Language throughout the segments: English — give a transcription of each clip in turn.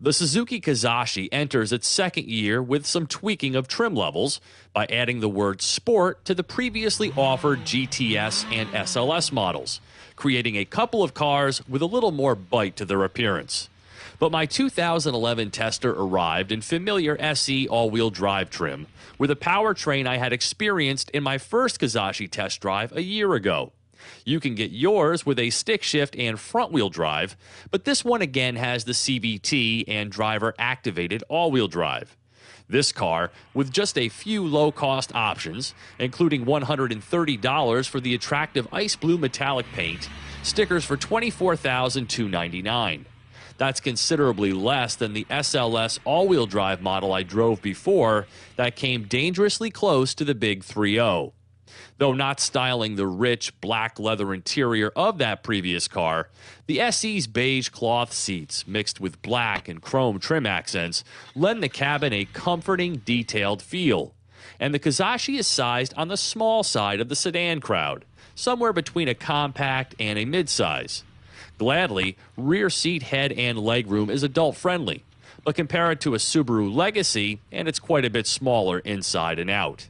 The Suzuki Kizashi enters its second year with some tweaking of trim levels by adding the word Sport to the previously offered GTS and SLS models, creating a couple of cars with a little more bite to their appearance. But my 2011 tester arrived in familiar SE all-wheel drive trim with a powertrain I had experienced in my first Kizashi test drive a year ago. You can get yours with a stick shift and front-wheel drive, but this one again has the CVT and driver-activated all-wheel drive. This car, with just a few low-cost options, including $130 for the attractive ice blue metallic paint, stickers for $24,299. That's considerably less than the SLS all-wheel drive model I drove before that came dangerously close to the big 3.0. Though not styling the rich black leather interior of that previous car, the SE's beige cloth seats mixed with black and chrome trim accents lend the cabin a comforting, detailed feel. And the Kizashi is sized on the small side of the sedan crowd, somewhere between a compact and a midsize. Gladly, rear seat head and legroom is adult-friendly, but compare it to a Subaru Legacy, and it's quite a bit smaller inside and out.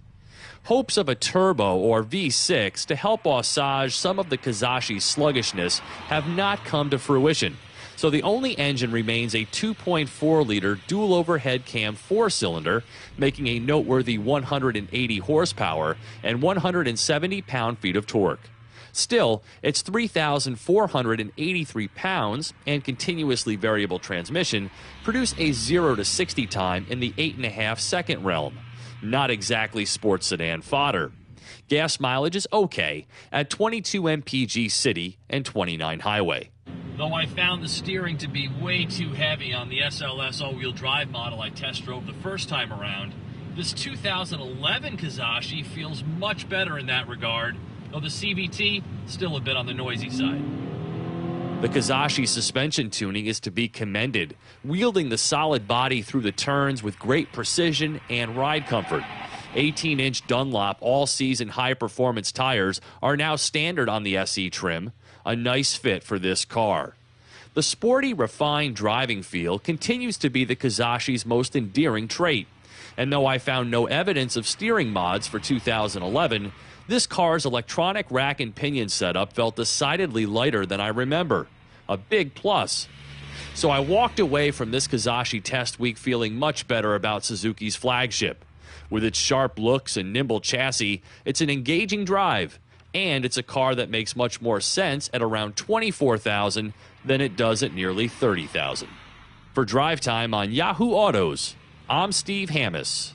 Hopes of a turbo or V6 to help assuage some of the Kizashi's sluggishness have not come to fruition, so the only engine remains a 2.4-liter dual overhead cam 4-cylinder, making a noteworthy 180 horsepower and 170 pound-feet of torque. Still, its 3,483 pounds and continuously variable transmission produce a 0 to 60 time in the 8.5-second realm. Not exactly sports sedan fodder. Gas mileage is okay at 22 mpg city and 29 highway. Though I found the steering to be way too heavy on the SLS all-wheel drive model I test drove the first time around, this 2011 Kizashi feels much better in that regard, though the CVT still a bit on the noisy side. The Kizashi suspension tuning is to be commended, wielding the solid body through the turns with great precision and ride comfort. 18-inch Dunlop all-season high-performance tires are now standard on the SE trim, a nice fit for this car. The sporty, refined driving feel continues to be the Kizashi's most endearing trait, and though I found no evidence of steering mods for 2011, this car's electronic rack and pinion setup felt decidedly lighter than I remember. A big plus. So I walked away from this Kizashi test week feeling much better about Suzuki's flagship. With its sharp looks and nimble chassis, it's an engaging drive, and it's a car that makes much more sense at around $24,000 than it does at nearly $30,000. For Drive Time on Yahoo Autos, I'm Steve Hammis.